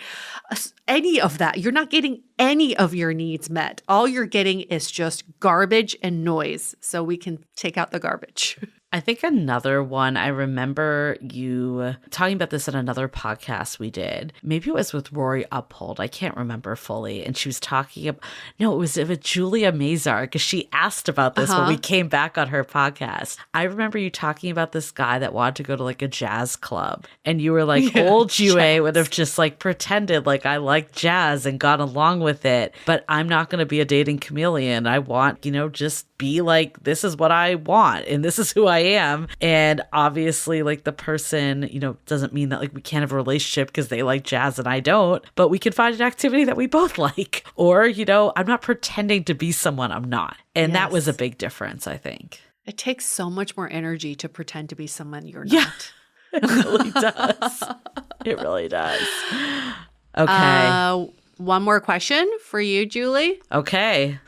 any of that. You're not getting any of your needs met. All you're getting is just garbage and noise. So we can take out the garbage. I think another one, I remember you talking about this in another podcast we did. Maybe it was with Rory Uphold. I can't remember fully. And she was talking about, no, it was with Julia Mazar because she asked about this when we came back on her podcast. I remember you talking about this guy that wanted to go to like a jazz club. And you were like, old Jue would have just like pretended like I like jazz and gone along with it. But I'm not going to be a dating chameleon. I want, just be like, this is what I want and this is who I am. And obviously like the person, doesn't mean that like we can't have a relationship because they like jazz and I don't, but we can find an activity that we both like. Or, I'm not pretending to be someone I'm not. And that was a big difference, I think. It takes so much more energy to pretend to be someone you're not. It really does. It really does. Okay. One more question for you, Julie. Okay.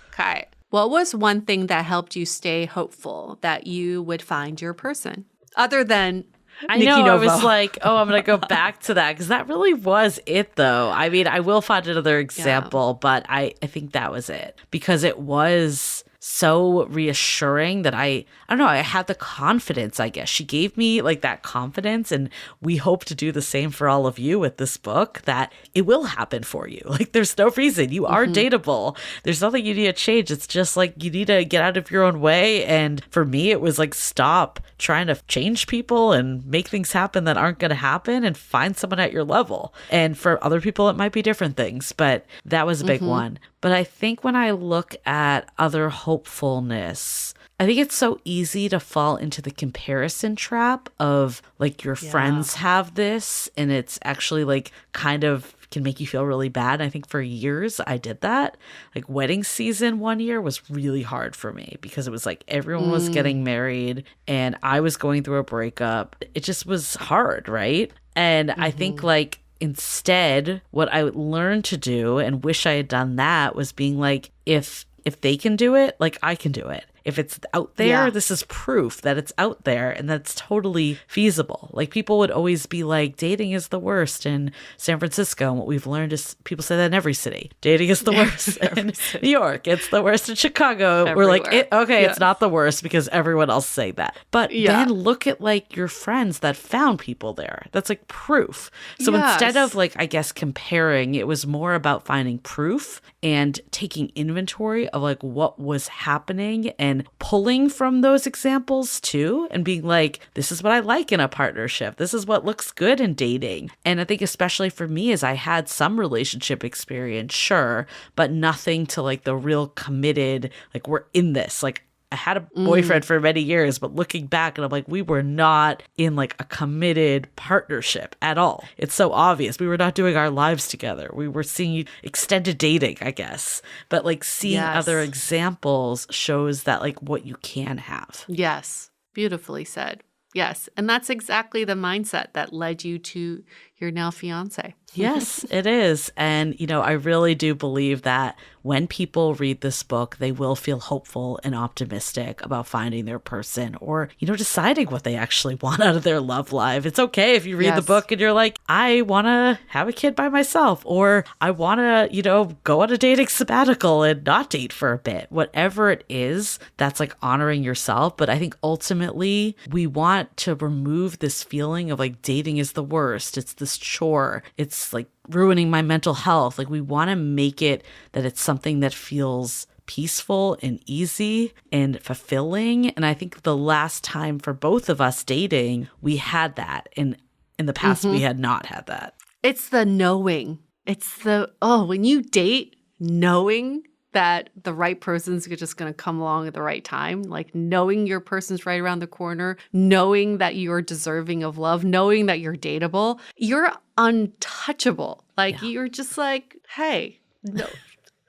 What was one thing that helped you stay hopeful that you would find your person? Other than I Nikki know, Novo. I was like, I'm going to go back to that because that really was it, though. I mean, I will find another example, but I think that was it because it was so reassuring that I don't know, I had the confidence, I guess. She gave me like that confidence, and we hope to do the same for all of you with this book, that it will happen for you. Like there's no reason. You are dateable. There's nothing you need to change. It's just like you need to get out of your own way. And for me, it was like stop trying to change people and make things happen that aren't going to happen and find someone at your level. And for other people, it might be different things, but that was a big one. But I think when I look at other hopefulness, I think it's so easy to fall into the comparison trap of like your friends have this and it's actually like kind of can make you feel really bad. I think for years I did that. Like wedding season one year was really hard for me because it was like everyone was getting married and I was going through a breakup. It just was hard, right? And I think like instead, what I learned to do and wish I had done that was being like, if they can do it, like I can do it. If it's out there, this is proof that it's out there and that's totally feasible. Like people would always be like, dating is the worst in San Francisco. And what we've learned is people say that in every city. Dating is the worst in New York. It's the worst in Chicago. Everywhere. We're like, it's not the worst because everyone else say that. But then look at like your friends that found people there. That's like proof. So instead of like, I guess, comparing, it was more about finding proof and taking inventory of like what was happening and pulling from those examples too and being like, this is what I like in a partnership. This is what looks good in dating. And I think especially for me is I had some relationship experience, sure, but nothing to like the real committed, like we're in this, like I had a boyfriend for many years, but looking back and I'm like, we were not in like a committed partnership at all. It's so obvious. We were not doing our lives together. We were seeing extended dating, I guess. But like seeing other examples shows that like what you can have. Yes. Beautifully said. Yes. And that's exactly the mindset that led you to your now fiance. Yes, it is. And, I really do believe that when people read this book, they will feel hopeful and optimistic about finding their person or, deciding what they actually want out of their love life. It's okay if you read the book and you're like, I want to have a kid by myself, or I want to, go on a dating sabbatical and not date for a bit. Whatever it is, that's like honoring yourself. But I think ultimately we want to remove this feeling of like dating is the worst. It's this chore. It's like ruining my mental health. Like we want to make it that it's something that feels peaceful and easy and fulfilling. And I think the last time for both of us dating, we had that. And in the past, we had not had that. It's the knowing. It's the, when you date, knowing that the right person's just going to come along at the right time. Like knowing your person's right around the corner, knowing that you're deserving of love, knowing that you're dateable, you're untouchable. Like you're just like, hey, no,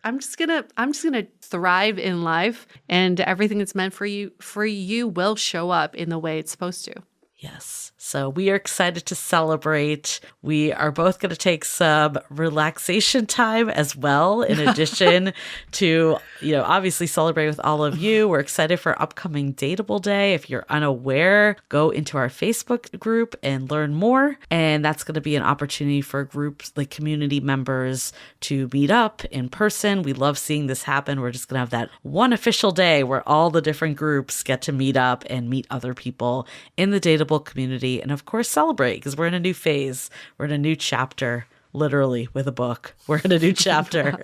I'm just gonna thrive in life, and everything that's meant for you will show up in the way it's supposed to. Yes. So we are excited to celebrate. We are both going to take some relaxation time as well, in addition to, obviously celebrate with all of you. We're excited for upcoming Dateable Day. If you're unaware, go into our Facebook group and learn more. And that's going to be an opportunity for groups, like community members, to meet up in person. We love seeing this happen. We're just going to have that one official day where all the different groups get to meet up and meet other people in the Dateable community, and of course celebrate, because we're in a new phase. We're in a new chapter, literally with a book. We're in a new chapter.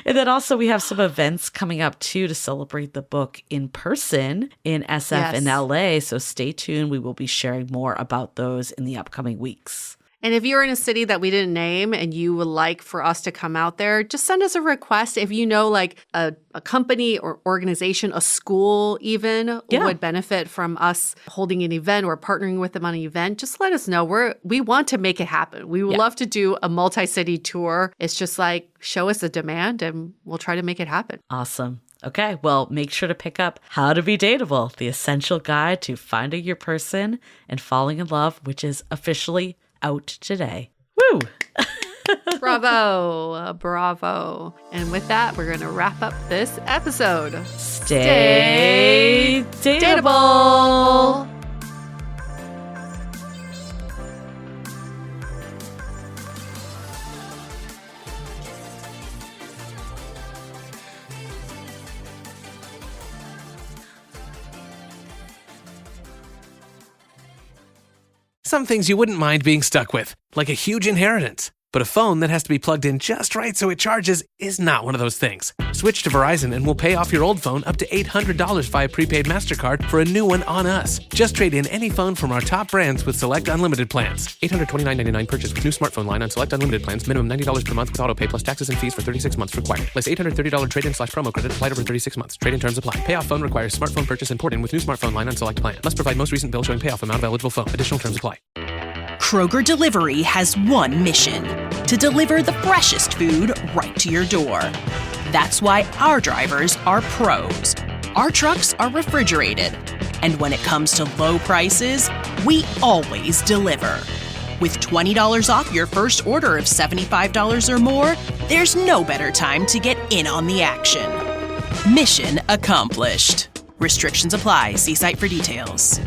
And then also we have some events coming up too to celebrate the book in person in SF in LA. So stay tuned. We will be sharing more about those in the upcoming weeks. And if you're in a city that we didn't name and you would like for us to come out there, just send us a request. If you know like a company or organization, a school even would benefit from us holding an event or partnering with them on an event, just let us know. We want to make it happen. We would love to do a multi-city tour. It's just like, show us the demand and we'll try to make it happen. Awesome. Okay, well, make sure to pick up How to Be Dateable, the essential guide to finding your person and falling in love, which is officially out today. Woo! Bravo. And with that, we're going to wrap up this episode. Stay dateable. Some things you wouldn't mind being stuck with, like a huge inheritance. But a phone that has to be plugged in just right so it charges is not one of those things. Switch to Verizon and we'll pay off your old phone up to $800 via prepaid MasterCard for a new one on us. Just trade in any phone from our top brands with select unlimited plans. $829.99 purchase with new smartphone line on select unlimited plans. Minimum $90 per month with autopay plus taxes and fees for 36 months required. Less $830 trade-in/promo credit applied over 36 months. Trade-in terms apply. Payoff phone requires smartphone purchase and port-in with new smartphone line on select plan. Must provide most recent bill showing payoff amount of eligible phone. Additional terms apply. Kroger Delivery has one mission: to deliver the freshest food right to your door. That's why our drivers are pros. Our trucks are refrigerated. And when it comes to low prices, we always deliver. With $20 off your first order of $75 or more, there's no better time to get in on the action. Mission accomplished. Restrictions apply. See site for details.